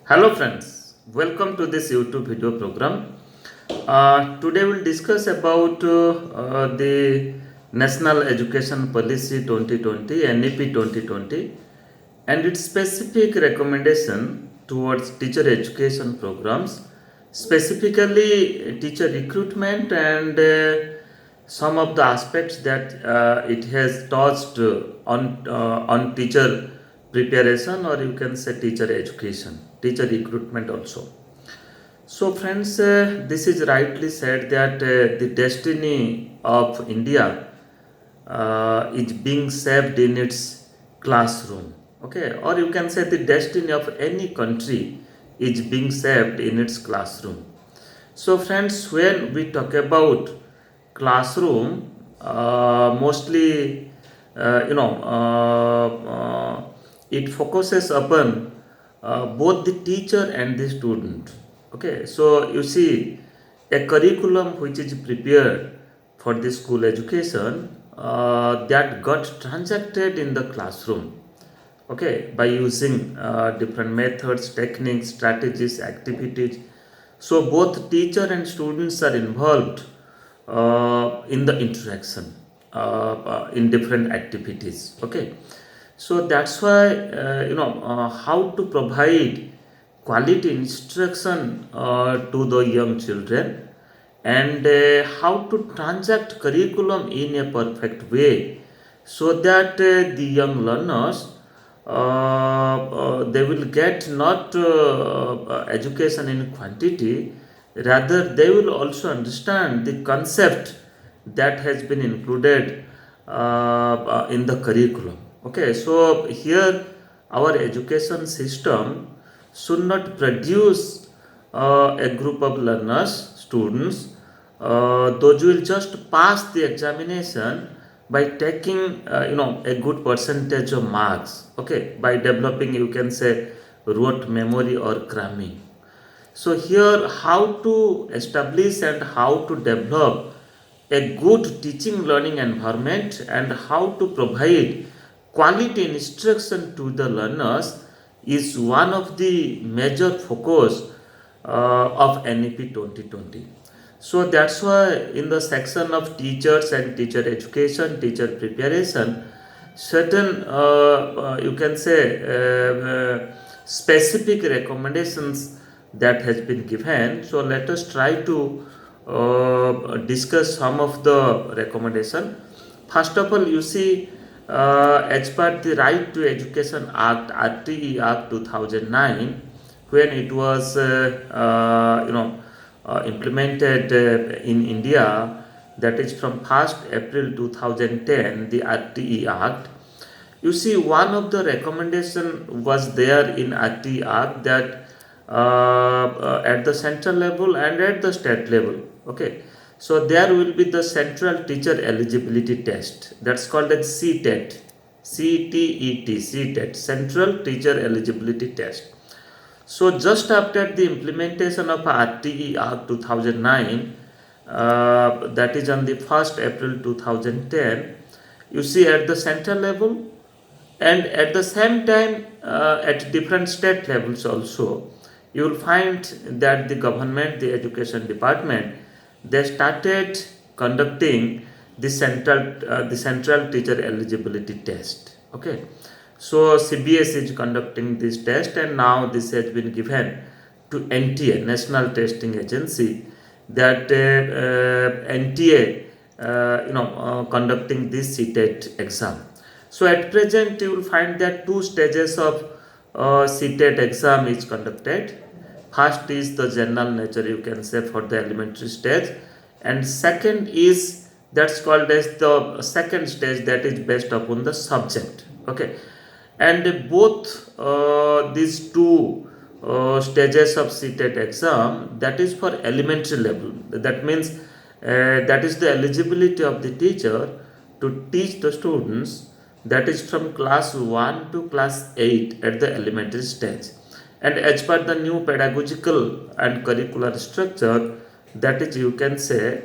Hello friends, welcome to this YouTube video program. Today we'll discuss about the National Education Policy 2020 NEP 2020 and its specific recommendation towards teacher education programs, specifically teacher recruitment and some of the aspects that it has touched on teacher preparation, or you can say teacher education, teacher recruitment also. So friends, this is rightly said that the destiny of India is being shaped in its classroom. Okay, or you can say the destiny of any country is being shaped in its classroom. So friends, when we talk about classroom, mostly it focuses upon both the teacher and the student. Okay, so you see a curriculum which is prepared for the school education that got transacted in the classroom, okay, by using different methods, techniques, strategies, activities. So both teacher and students are involved in the interaction in different activities, okay. So that's why how to provide quality instruction to the young children, and how to transact curriculum in a perfect way, so that the young learners they will get not education in quantity, rather they will also understand the concept that has been included in the curriculum. Okay, so here our education system should not produce a group of learners, students, those will just pass the examination by taking a good percentage of marks, okay, by developing, you can say, rote memory or cramming. So here how to establish and how to develop a good teaching learning environment and how to provide quality instruction to the learners is one of the major focus of NEP 2020. So that's why in the section of teachers and teacher education, teacher preparation, certain you can say specific recommendations that has been given. So let us try to discuss some of the recommendation. First of all, you see, as per the Right to Education Act, RTE Act 2009, when it was implemented in India, that is from 1st April 2010, the RTE Act. You see, one of the recommendation was there in RTE Act that at the central level and at the state level, okay, so there will be the central teacher eligibility test, that's called as CTET, CTET, Central Teacher Eligibility Test. So just after the implementation of RTE Act 2009, that is on the 1st April 2010, you see at the central level and at the same time at different state levels also, you will find that the government, the education department, they started conducting the central teacher eligibility test, okay. So CBS is conducting this test, and now this has been given to NTA, National Testing Agency, that NTA conducting this CTET exam. So at present you will find that two stages of CTET exam is conducted. First is the general nature, you can say, for the elementary stage, and second is that's called as the second stage, that is based upon the subject, okay. And both these two stages of CTET exam, that is for elementary level, that means that is the eligibility of the teacher to teach the students, that is from class 1 to class 8 at the elementary stage. And as per the new pedagogical and curricular structure, that is, you can say,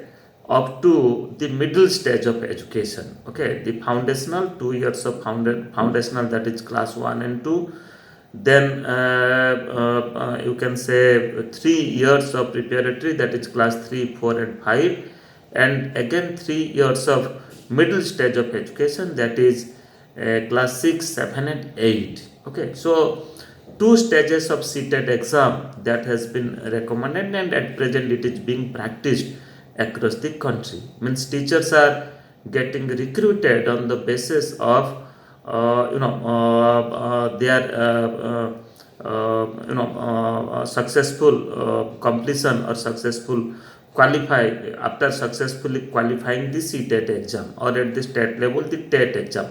up to the middle stage of education, okay, the foundational 2 years of foundational, that is class 1 and 2, Then you can say 3 years of preparatory, that is class 3, 4 and 5, and again 3 years of middle stage of education, that is class 6, 7 and 8. Okay, so two stages of seated exam that has been recommended, and at present it is being practiced across the country. Means teachers are getting recruited on the basis of their successful completion or successful qualify after successfully qualifying the CTET exam, or at the state level the TET exam,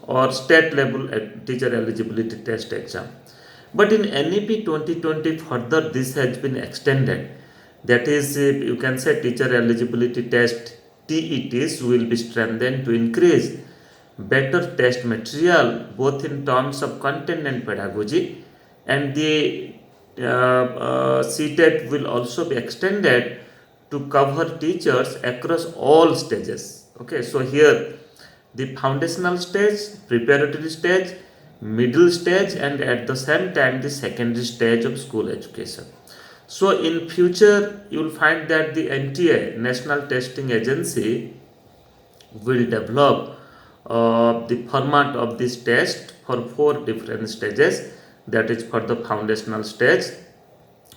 or state level teacher eligibility test exam. But in NEP 2020 further this has been extended, that is you can say teacher eligibility test TETs will be strengthened to increase better test material both in terms of content and pedagogy, and the CTET will also be extended to cover teachers across all stages. Okay, so here the foundational stage, preparatory stage, middle stage, and at the same time the secondary stage of school education. So in future you will find that the NTA, National Testing Agency, will develop the format of this test for 4 different stages, that is for the foundational stage,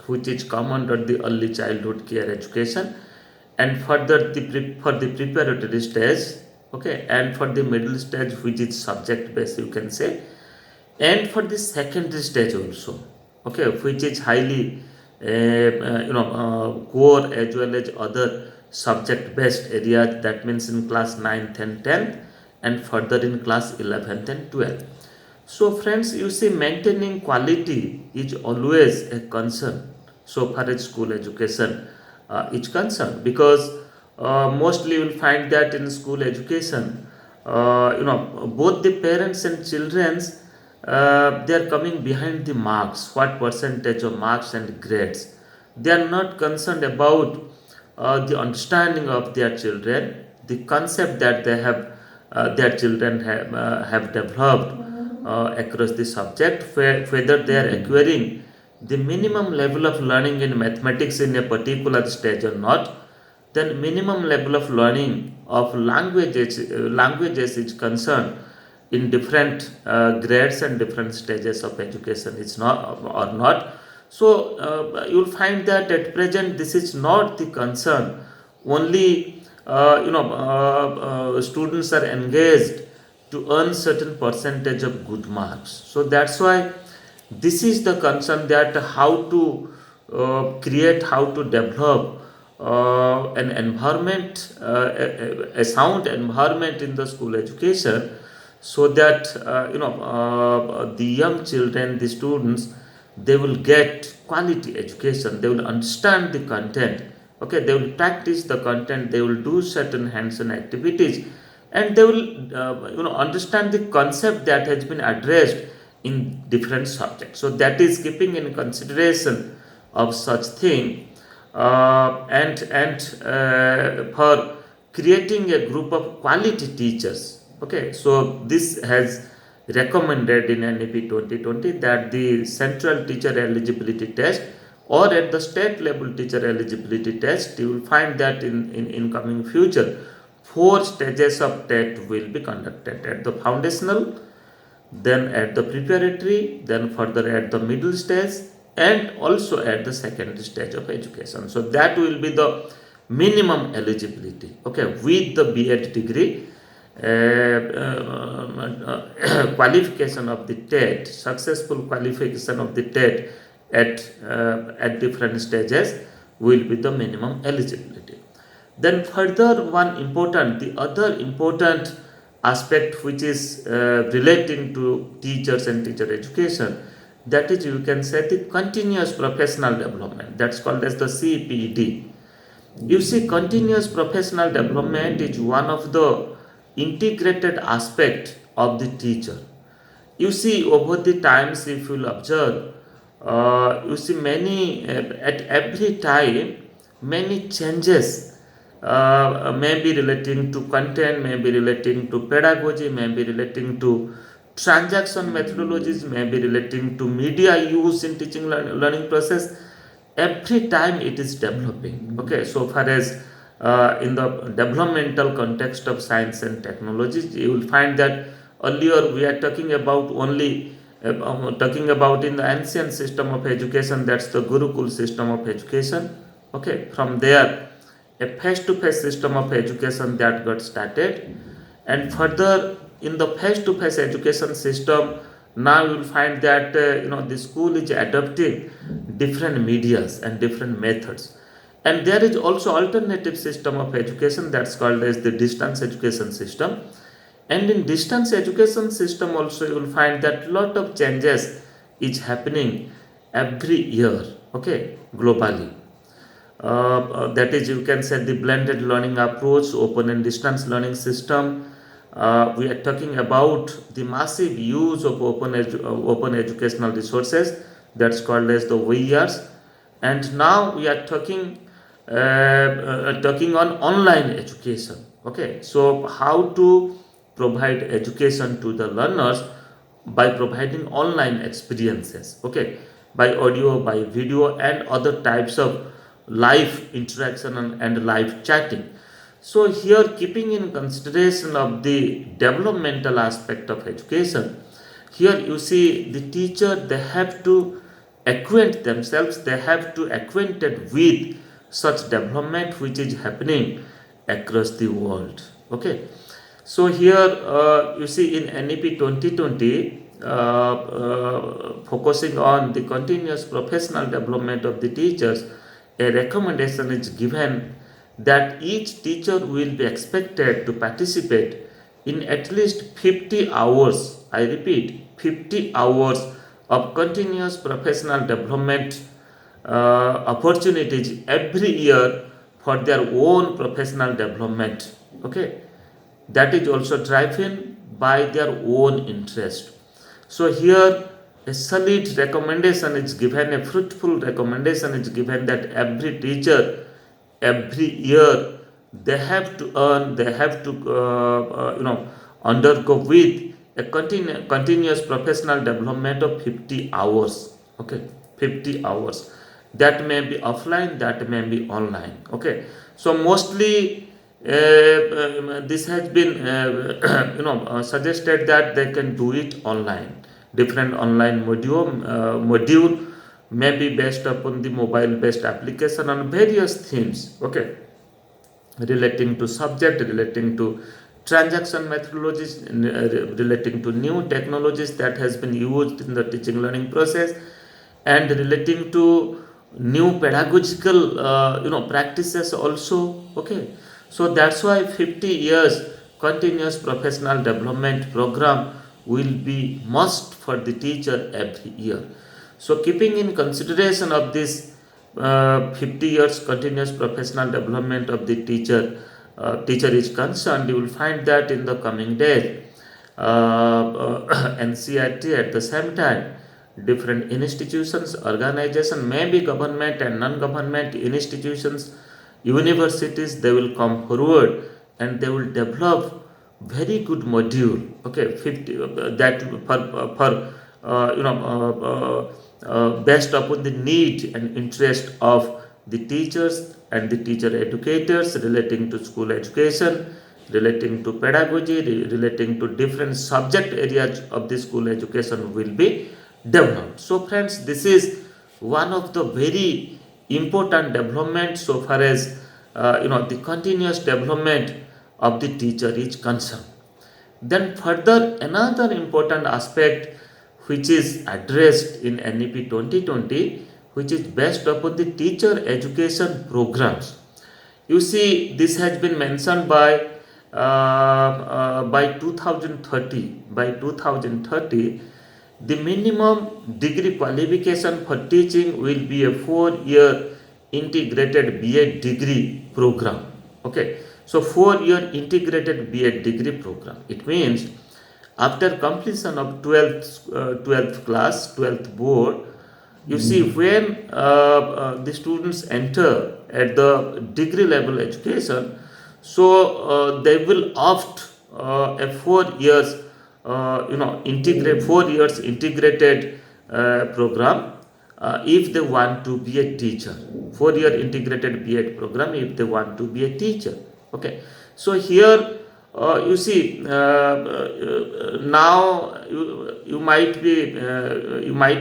which is come under the early childhood care education, and further for the preparatory stage, okay, and for the middle stage, which is subject based you can say, and for the secondary stage also, okay, which is highly core as well as other subject based areas, that means in class 9th and 10th, and further in class 11th and 12th. So friends, you see, maintaining quality is always a concern so far as school education is concerned, because mostly you will find that in school education, both the parents and children's they are coming behind the marks, what percentage of marks and grades. They are not concerned about the understanding of their children, the concept that they have, their children have developed across the subject, whether they are acquiring the minimum level of learning in mathematics in a particular stage or not. Then minimum level of learning of languages is concerned in different grades and different stages of education is not or not. So you'll find that at present this is not the concern. Only students are engaged to earn certain percentage of good marks. So that's why this is the concern, that how to create, how to develop an environment, a sound environment in the school education, so that the young children, the students, they will get quality education, they will understand the content, okay, they will practice the content, they will do certain hands-on activities, and they will understand the concept that has been addressed in different subjects. So that is keeping in consideration of such thing, and for creating a group of quality teachers. Okay, so this has recommended in NEP 2020 that the central teacher eligibility test, or at the state level teacher eligibility test, you will find that in coming future 4 stages of TET will be conducted: at the foundational, then at the preparatory, then further at the middle stage, and also at the secondary stage of education. So that will be the minimum eligibility, okay, with the B.Ed degree. Qualification of the TET, successful qualification of the TET at different stages will be the minimum eligibility. Then further the other important aspect which is relating to teachers and teacher education, that is you can say the continuous professional development, that's called as the CPD. You see, continuous professional development is one of the integrated aspect of the teacher. You see, over the times, if you'll observe, you see many at every time many changes, may be relating to content, may be relating to pedagogy, may be relating to Transaction methodologies may be relating to media use in teaching learning process. Every time it is developing. Okay, so far as in the developmental context of science and technologies, you will find that earlier we are talking about only talking about in the ancient system of education, that's the Gurukul system of education. Okay, from there a face-to-face system of education that got started, and further in the face-to-face education system, now you will find that the school is adopting different medias and different methods, and there is also alternative system of education that's called as the distance education system. And in distance education system also you will find that lot of changes is happening every year, okay, globally. That is, you can say, the blended learning approach, open and distance learning system. We are talking about the massive use of open educational resources, that's called as the OERs. And now we are talking on online education. Okay, so how to provide education to the learners by providing online experiences, okay, by audio, by video, and other types of live interaction and live chatting. So here, keeping in consideration of the developmental aspect of education, here you see the teacher, they have to acquaint themselves, they have to acquainted with such development which is happening across the world. Okay, so here you see in NEP 2020, focusing on the continuous professional development of the teachers, a recommendation is given that each teacher will be expected to participate in at least 50 hours, I repeat, 50 hours of continuous professional development opportunities every year for their own professional development. Okay, that is also driven by their own interest. So here a solid recommendation is given, a fruitful recommendation is given that every teacher every year they have to earn, they have to undergo with a continuous professional development of 50 hours. Okay, 50 hours. That may be offline, that may be online. Okay, so mostly this has been suggested that they can do it online. Different online module may be based upon the mobile based application on various themes, okay, relating to subject, relating to transaction methodologies, relating to new technologies that has been used in the teaching learning process, and relating to new pedagogical practices also. Okay, so that's why 50 years continuous professional development program will be must for the teacher every year. So keeping in consideration of this 50 years continuous professional development of the teacher is concerned, you will find that in the coming days NCRT at the same time, different institutions, organizations, maybe government and non-government institutions, universities, they will come forward and they will develop very good module. Okay, 50 that for based upon the need and interest of the teachers and the teacher educators, relating to school education, relating to pedagogy, relating to different subject areas of the school education will be developed. So friends, this is one of the very important development so far as the continuous development of the teacher is concerned. Then further, another important aspect which is addressed in NEP 2020, which is based upon the teacher education programs. You see, this has been mentioned by 2030. By 2030, the minimum degree qualification for teaching will be a 4-year integrated BA degree program. Okay, so 4-year integrated BA degree program. It means after completion of 12th class, 12th board, you see, when the students enter at the degree level education, so they will opt a 4 years integrate 4 years integrated program if they want to be a teacher. 4 year integrated B.Ed program if they want to be a teacher. Okay, so here you see now you might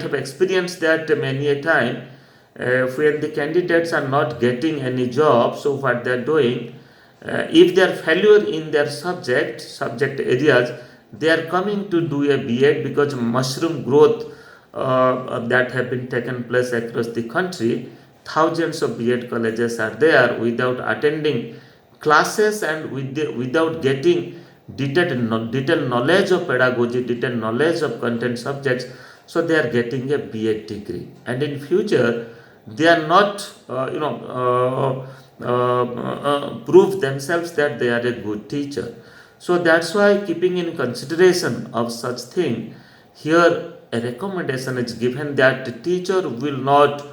have experienced that many a time when the candidates are not getting any job. So what they are doing, if they are failure in their subject areas, they are coming to do a B.Ed because mushroom growth that have been taken place across the country. Thousands of B.Ed colleges are there without attending classes and without getting detailed knowledge of pedagogy, detailed knowledge of content subjects. So they are getting a B.Ed degree, and in future they are not prove themselves that they are a good teacher. So that's why, keeping in consideration of such thing, here a recommendation is given that the teacher will not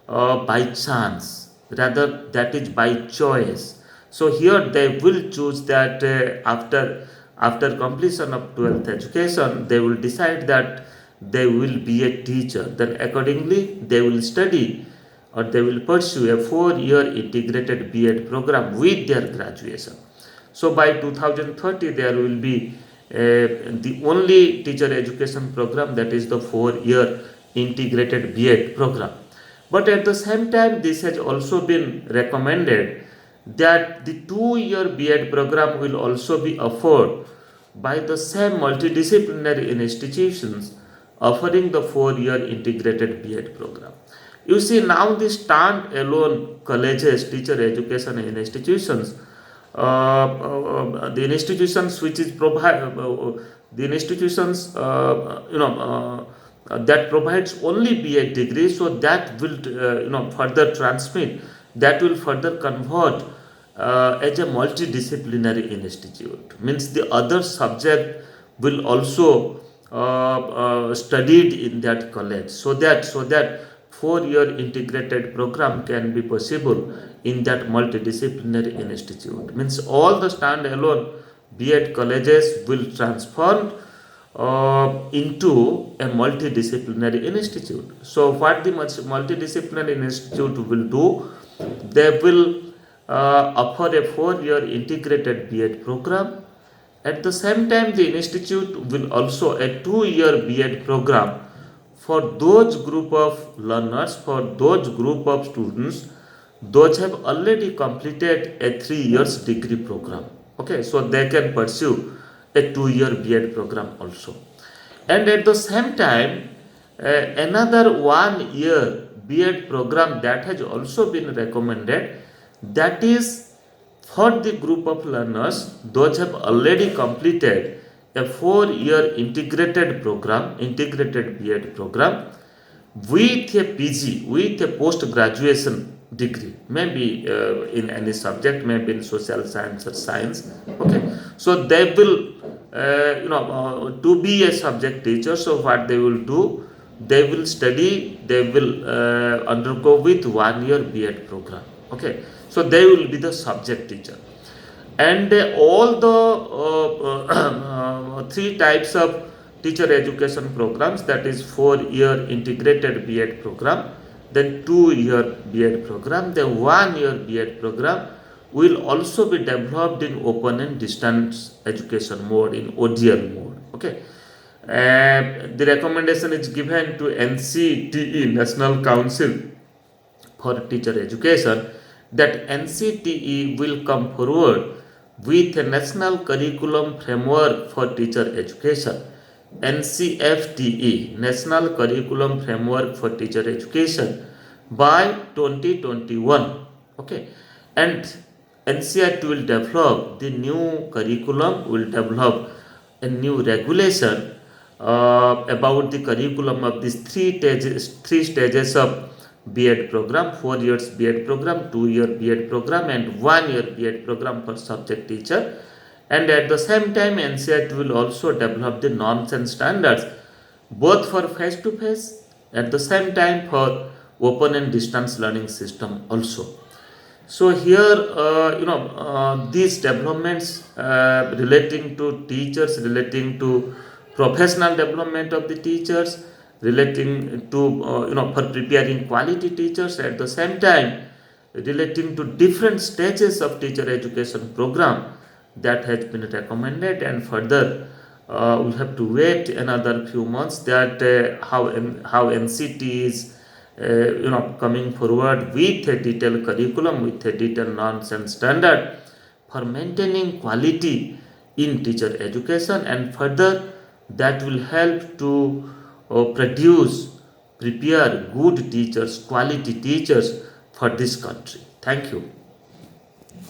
by chance, rather that is by choice. So here they will choose that after completion of 12th education, they will decide that they will be a teacher. Then accordingly they will study or they will pursue a 4 year integrated B.Ed program with their graduation. So by 2030 there will be the only teacher education program, that is the 4 year integrated B.Ed program. But at the same time, this has also been recommended that the 2 year B.Ed program will also be offered by the same multidisciplinary institutions offering the 4 year integrated B.Ed program. You see, now the stand-alone colleges, teacher education institutions, the institutions which is the institutions that provides only B.Ed degree, so that will further transmit, that will further convert as a multidisciplinary institute. Means the other subject will also studied in that college, so that 4 year integrated program can be possible in that multidisciplinary institute. Means all the standalone B.Ed colleges will transform into a multidisciplinary institute. So what the multidisciplinary institute will do, they will offer a 4 year integrated B.Ed program. At the same time, the institute will also a 2 year B.Ed program for those group of learners, for those group of students, those have already completed a 3 years degree program. Okay, so they can pursue a 2 year B.Ed program also. And at the same time, another 1 year B.Ed program that has also been recommended, that is for the group of learners, those have already completed a 4 year integrated program, integrated B.Ed program with a PG, with a post graduation degree, maybe in any subject, maybe in social science or science. Okay, so they will to be a subject teacher. So what they will do, they will study, they will undergo with 1 year B.Ed program. Okay, so they will be the subject teacher. And all the three types of teacher education programs, that is 4 year integrated B.Ed program, then 2 year B.Ed program, then 1 year B.Ed program will also be developed in open and distance education mode, in ODL mode. Okay, the recommendation is given to NCTE, National Council for Teacher Education, that NCTE will come forward with a national curriculum framework for teacher education. NCFTE, National Curriculum Framework for Teacher Education, by 2021. Okay, and NCERT will develop the new curriculum, will develop a new regulation about the curriculum of these three stages of B.Ed program: 4 years B.Ed program, 2 year B.Ed program, and 1 year B.Ed program for subject teacher. And at the same time, NCERT will also develop the norms and standards, both for face-to-face, at the same time for open and distance learning system also. So here, these developments relating to teachers, relating to professional development of the teachers, relating to for preparing quality teachers, at the same time relating to different stages of teacher education program that has been recommended. And further we have to wait another few months that how NCT is coming forward with a detailed curriculum, with a detailed norms and standard for maintaining quality in teacher education. And further that will help to prepare good teachers, quality teachers for this country. Thank you.